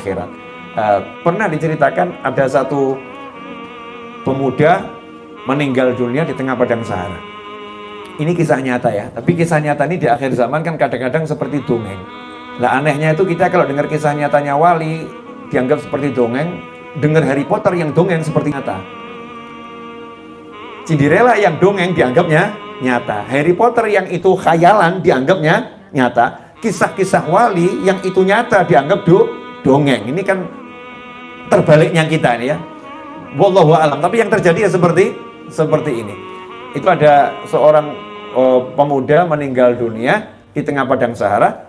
akhirat. Pernah diceritakan ada satu pemuda meninggal dunia di tengah padang Sahara. Ini kisah nyata ya, tapi kisah nyata ini di akhir zaman kan kadang-kadang seperti dongeng. Lah anehnya itu kita kalau dengar kisah nyatanya wali dianggap seperti dongeng, dengar Harry Potter yang dongeng seperti nyata. Cinderella yang dongeng dianggapnya nyata. Harry Potter yang itu khayalan dianggapnya nyata. Kisah-kisah wali yang itu nyata dianggap dongeng. Ini kan terbaliknya kita ini ya. Wallahu a'lam. Tapi yang terjadi ya seperti ini. Itu ada seorang pemuda meninggal dunia di tengah padang Sahara.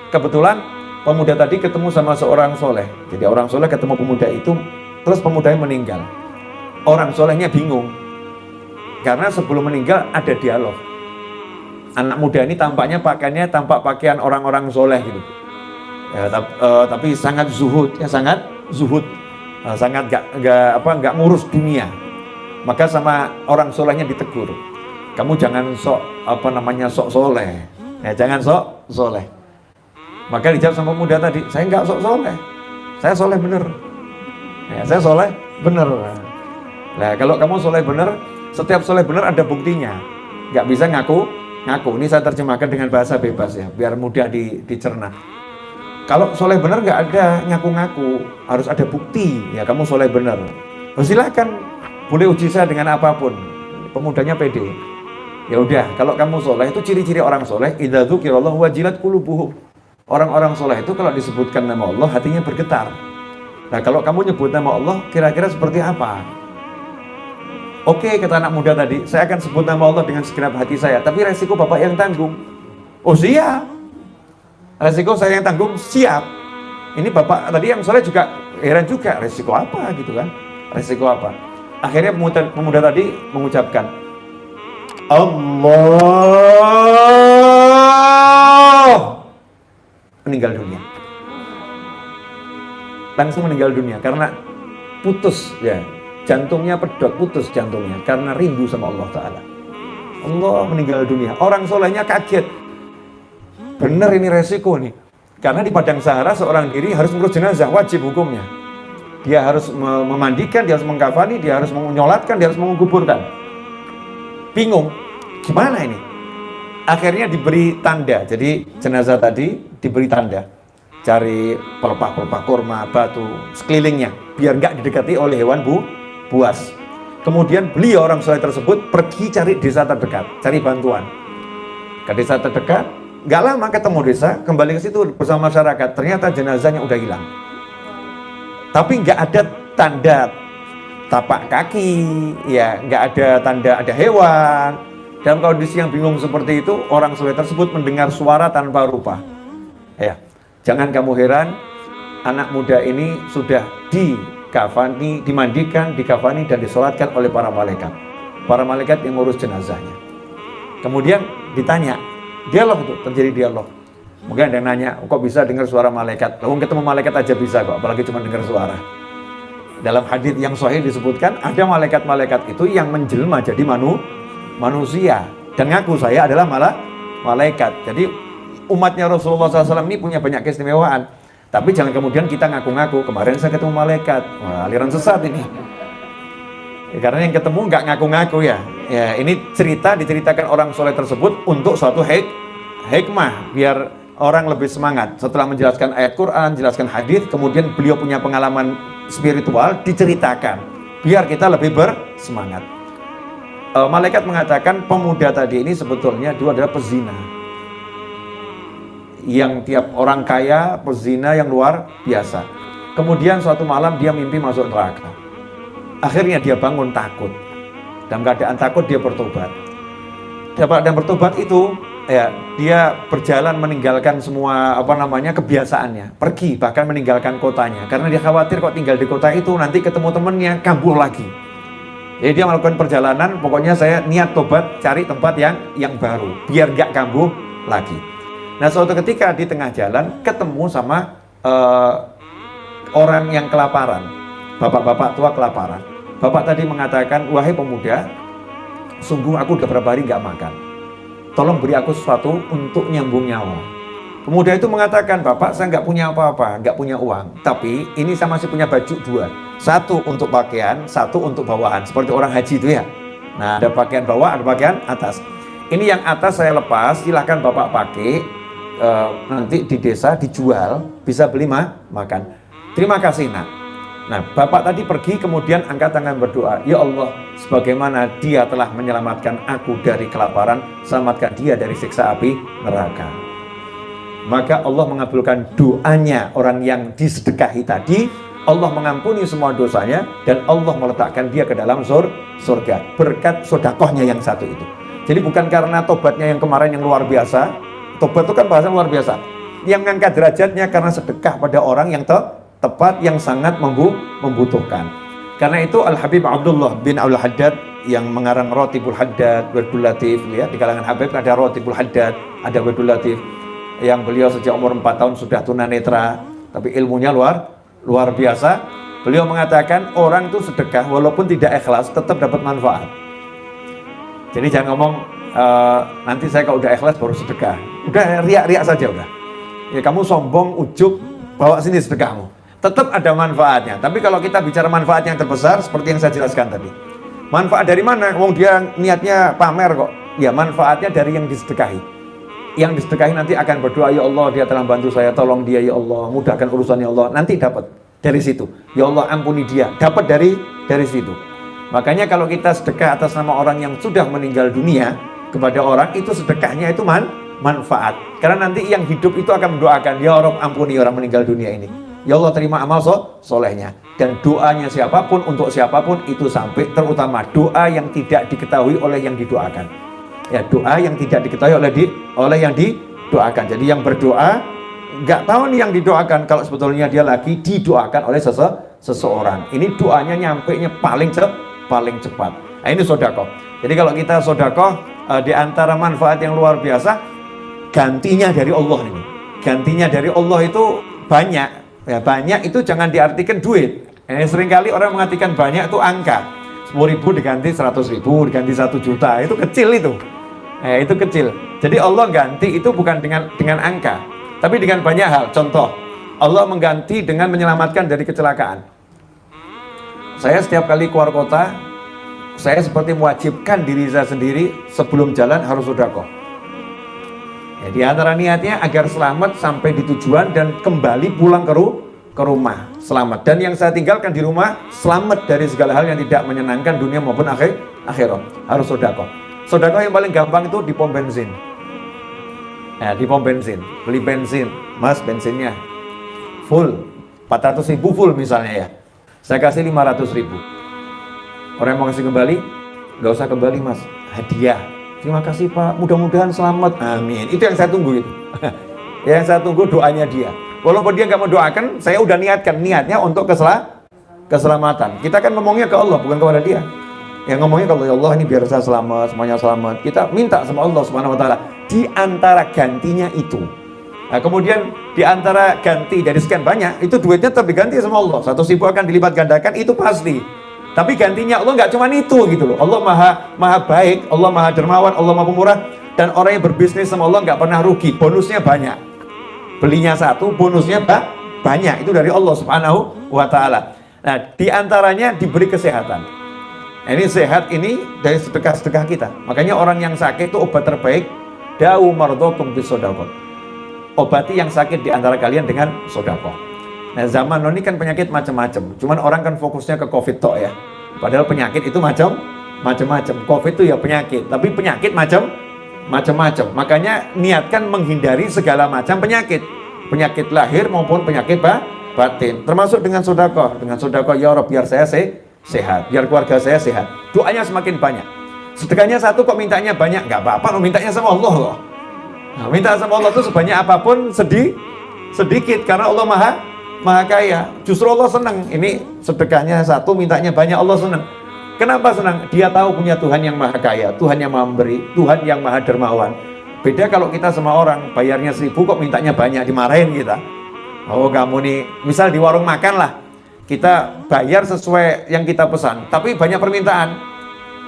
Kebetulan pemuda tadi ketemu sama seorang soleh. Jadi orang soleh ketemu pemuda itu, terus pemudanya meninggal. Orang solehnya bingung karena sebelum meninggal ada dialog. Anak muda ini tampaknya pakaiannya tampak pakaian orang-orang soleh gitu. Ya, tapi sangat zuhud, ya sangat zuhud, sangat nggak ngurus dunia. Maka sama orang solehnya ditegur, kamu jangan sok sok soleh, ya jangan sok soleh. Maka dijawab sama pemuda tadi, saya nggak sok soleh, saya soleh bener, ya, saya soleh bener. Nah kalau kamu soleh bener, setiap soleh bener ada buktinya, nggak bisa ngaku. Ini saya terjemahkan dengan bahasa bebas ya, biar mudah dicerna. Kalau soleh bener nggak ada ngaku-ngaku, harus ada bukti. Ya kamu soleh bener. Oh, silakan, boleh uji saya dengan apapun. Pemudanya pede. Ya udah, kalau kamu soleh itu ciri-ciri orang soleh. Idza dzukirallahu wajilat qulubuhum. Orang-orang soleh itu kalau disebutkan nama Allah hatinya bergetar. Nah kalau kamu nyebut nama Allah, kira-kira seperti apa? Oke, kata anak muda tadi, saya akan sebut nama Allah dengan segenap hati saya, tapi resiko bapak yang tanggung. Oh siap, resiko saya yang tanggung, siap. Ini bapak tadi yang soleh juga heran juga, resiko apa gitu kan? Resiko apa? Akhirnya pemuda tadi mengucapkan, Allah, meninggal dunia. Langsung meninggal dunia karena putus ya. Jantungnya pedot, putus jantungnya karena rindu sama Allah Ta'ala. Allah meninggal dunia. Orang solehnya kaget. Bener ini resiko nih. Karena di padang Sahara seorang diri harus mengurus jenazah, wajib hukumnya. Dia harus memandikan, dia harus mengkafani, dia harus menyolatkan, dia harus menguburkan. Bingung, gimana ini? Akhirnya diberi tanda. Jadi jenazah tadi diberi tanda. Cari pelepah-pelepah kurma, batu, sekelilingnya. Biar nggak didekati oleh hewan buas. Kemudian beliau orang soleh tersebut pergi cari desa terdekat, cari bantuan. Ke desa terdekat, nggak lama ketemu desa, kembali ke situ bersama masyarakat. Ternyata jenazahnya udah hilang. Tapi nggak ada tanda tapak kaki, ya nggak ada tanda ada hewan. Dalam kondisi yang bingung seperti itu, orang soleh tersebut mendengar suara tanpa rupa. Ya, jangan kamu heran, anak muda ini sudah dikafani, dimandikan, dikafani dan disolatkan oleh para malaikat. Para malaikat yang ngurus jenazahnya. Kemudian ditanya, dialog itu, terjadi dialog. Mungkin ada yang nanya, kok bisa dengar suara malaikat? Lalu ketemu malaikat aja bisa kok, apalagi cuma dengar suara. Dalam hadits yang sahih disebutkan, ada malaikat-malaikat itu yang menjelma jadi manusia. Dan ngaku saya adalah malaikat. Jadi umatnya Rasulullah SAW ini punya banyak keistimewaan. Tapi jangan kemudian kita ngaku-ngaku, kemarin saya ketemu malaikat. Wah, aliran sesat ini. Ya, karena yang ketemu nggak ngaku-ngaku ya. Ya, ini diceritakan orang soleh tersebut untuk suatu hikmah, biar orang lebih semangat. Setelah menjelaskan ayat Quran, jelaskan hadis, kemudian beliau punya pengalaman spiritual, diceritakan, biar kita lebih bersemangat. Malaikat mengatakan pemuda tadi ini sebetulnya dia adalah pezina. Yang tiap orang kaya, pezina yang luar biasa. Kemudian suatu malam dia mimpi masuk neraka. Akhirnya dia bangun takut. Dalam keadaan takut dia bertobat. Dan bertobat itu ya, dia berjalan meninggalkan semua kebiasaannya. Pergi bahkan meninggalkan kotanya. Karena dia khawatir kok tinggal di kota itu nanti ketemu temannya kambuh lagi. Jadi dia melakukan perjalanan, pokoknya saya niat tobat cari tempat yang baru biar gak kambuh lagi. Nah suatu ketika di tengah jalan ketemu sama orang yang kelaparan, bapak-bapak tua kelaparan. Bapak tadi mengatakan, wahai pemuda, sungguh aku udah berapa hari gak makan. Tolong beri aku sesuatu untuk nyambung nyawa. Pemuda itu mengatakan, Bapak saya nggak punya apa-apa, nggak punya uang, tapi ini saya masih punya baju dua, satu untuk pakaian, satu untuk bawaan, seperti orang haji itu ya. Nah, ada pakaian bawah, ada pakaian atas. Ini yang atas saya lepas, silahkan Bapak pakai, nanti di desa dijual, bisa beli makan. Terima kasih nak. Nah, Bapak tadi pergi kemudian angkat tangan berdoa, ya Allah, sebagaimana dia telah menyelamatkan aku dari kelaparan, selamatkan dia dari siksa api neraka. Maka Allah mengabulkan doanya orang yang disedekahi tadi, Allah mengampuni semua dosanya, dan Allah meletakkan dia ke dalam surga berkat sodakohnya yang satu itu. Jadi bukan karena tobatnya yang kemarin yang luar biasa, tobat itu kan bahasa luar biasa, yang mengangkat derajatnya karena sedekah pada orang yang tepat, yang sangat membutuhkan. Karena itu Al-Habib Abdullah bin Abdul Haddad yang mengarang Rotibul Haddad, Wirdul Latif, ya, di kalangan Habib ada Rotibul Haddad, ada Wirdul Latif, yang beliau sejak umur 4 tahun sudah tunanetra, tapi ilmunya luar biasa. Beliau mengatakan orang itu sedekah walaupun tidak ikhlas tetap dapat manfaat. Jadi jangan ngomong nanti saya kalau udah ikhlas baru sedekah, udah riak-riak saja udah. Ya kamu sombong, ujub, bawa sini sedekahmu, tetap ada manfaatnya. Tapi kalau kita bicara manfaat yang terbesar seperti yang saya jelaskan tadi, manfaat dari mana? Wong dia niatnya pamer kok. Ya manfaatnya dari yang disedekahi. Yang disedekahi nanti akan berdoa, ya Allah dia telah bantu saya, tolong dia ya Allah, mudahkan urusannya ya Allah, nanti dapat dari situ. Ya Allah ampuni dia, dapat dari situ. Makanya kalau kita sedekah atas nama orang yang sudah meninggal dunia kepada orang, itu sedekahnya itu manfaat. Karena nanti yang hidup itu akan mendoakan, ya Allah ampuni orang meninggal dunia ini, ya Allah terima amal solehnya. Dan doanya siapapun untuk siapapun itu sampai, terutama doa yang tidak diketahui oleh yang didoakan. Ya, doa yang tidak diketahui oleh yang didoakan. Jadi yang berdoa nggak tahu nih yang didoakan kalau sebetulnya dia lagi didoakan oleh seseorang. Ini doanya nyampenya paling cepat. Nah, ini sodakoh. Jadi kalau kita sodakoh, di antara manfaat yang luar biasa, gantinya dari Allah ini. Gantinya dari Allah itu banyak. Ya, banyak itu jangan diartikan duit. Seringkali orang mengartikan banyak itu angka. 10.000 diganti 100.000, diganti 1 juta, itu kecil itu. Itu kecil. Jadi Allah ganti itu bukan dengan angka, tapi dengan banyak hal. Contoh, Allah mengganti dengan menyelamatkan dari kecelakaan. Saya setiap kali keluar kota, saya seperti mewajibkan diri saya sendiri sebelum jalan harus sedekah. Ya, di antara niatnya agar selamat sampai di tujuan dan kembali pulang ke rumah selamat. Dan yang saya tinggalkan di rumah selamat dari segala hal yang tidak menyenangkan dunia maupun akhirat. Harus sedekah. Sedekah yang paling gampang itu di pom bensin. Nah, di pom bensin, beli bensin, mas bensinnya full, 400.000 full misalnya ya. Saya kasih 500.000. Orang yang mau kasih kembali, nggak usah kembali mas, hadiah. Terima kasih pak, mudah-mudahan selamat, amin. Itu yang saya tunggu itu. Yang saya tunggu doanya dia. Walaupun dia nggak mau doakan, saya udah niatnya untuk keselamatan. Kita kan ngomongnya ke Allah, bukan kepada dia. Yang ngomongnya kalau ya Allah ini biar saya selamat, semuanya selamat. Kita minta sama Allah Subhanahu wa taala. Di antara gantinya itu. Nah, kemudian di antara ganti dari sekian banyak, itu duitnya tetap diganti sama Allah. 100.000 akan dilipat gandakan, itu pasti. Tapi gantinya Allah nggak cuma itu gitu loh. Allah maha baik, Allah maha dermawan, Allah maha pemurah. Dan orang yang berbisnis sama Allah nggak pernah rugi. Bonusnya banyak. Belinya satu, bonusnya banyak. Itu dari Allah Subhanahu wa taala. Nah, di antaranya diberi kesehatan. Ini sehat ini dari sedekah-sedekah kita. Makanya orang yang sakit itu obat terbaik, da'u mardhakum bisodaqah. Obati yang sakit di antara kalian dengan sedekah. Nah, zaman ini kan penyakit macam-macam. Cuman orang kan fokusnya ke Covid tok ya. Padahal penyakit itu macam-macam. Covid itu ya penyakit, tapi penyakit macam-macam. Makanya niatkan menghindari segala macam penyakit. Penyakit lahir maupun penyakit batin. Termasuk dengan sedekah. Dengan sedekah, ya Rabb biar saya sehat, biar keluarga saya sehat. Doanya semakin banyak. Sedekahnya satu kok mintanya banyak, nggak apa-apa, lo mintanya sama Allah loh. Nah, minta sama Allah itu sebanyak apapun sedikit karena Allah maha kaya. Justru Allah senang. Ini sedekahnya satu, mintanya banyak, Allah senang. Kenapa senang? Dia tahu punya Tuhan yang maha kaya, Tuhan yang maha memberi, Tuhan yang maha dermawan. Beda kalau kita sama orang bayarnya 1.000 kok mintanya banyak, dimarahin kita. Oh kamu nih, misal di warung makan lah, kita bayar sesuai yang kita pesan, tapi banyak permintaan.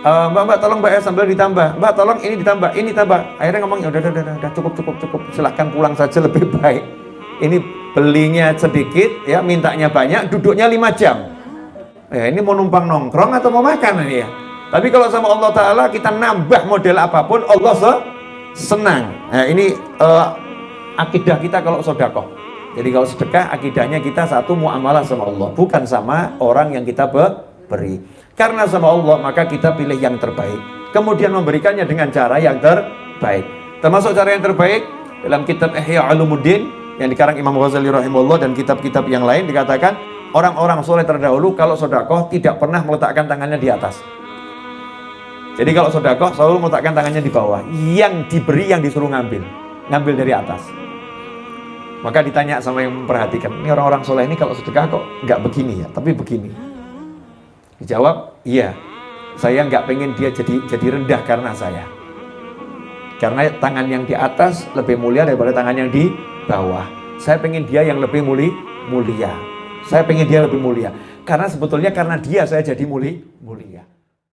Mbak tolong Mbak ya sambil ditambah, Mbak tolong ini ditambah, ini tambah. Akhirnya ngomong ya udah cukup, silahkan pulang saja lebih baik. Ini belinya sedikit ya, mintanya banyak, duduknya 5 jam. Ya ini mau numpang nongkrong atau mau makan ini ya. Tapi kalau sama Allah Ta'ala kita nambah model apapun Allah senang. Nah ini akidah kita kalau sedekah. Jadi kalau sedekah akidahnya kita satu muamalah sama Allah, bukan sama orang yang kita beri. Karena sama Allah maka kita pilih yang terbaik, kemudian memberikannya dengan cara yang terbaik. Termasuk cara yang terbaik dalam kitab Ihya Ulumuddin yang dikarang Imam Ghazali rahimahullah dan kitab-kitab yang lain dikatakan orang-orang soleh terdahulu kalau sedekah tidak pernah meletakkan tangannya di atas. Jadi kalau sedekah selalu meletakkan tangannya di bawah, yang diberi yang disuruh ngambil dari atas. Maka ditanya sama yang memperhatikan, ini orang-orang soleh ini kalau sedekah kok nggak begini ya, tapi begini. Dijawab, iya, saya nggak pengen dia jadi rendah karena saya. Karena tangan yang di atas lebih mulia daripada tangan yang di bawah. Saya pengen dia yang lebih mulia. Saya pengen dia lebih mulia. Karena sebetulnya karena dia saya jadi mulia.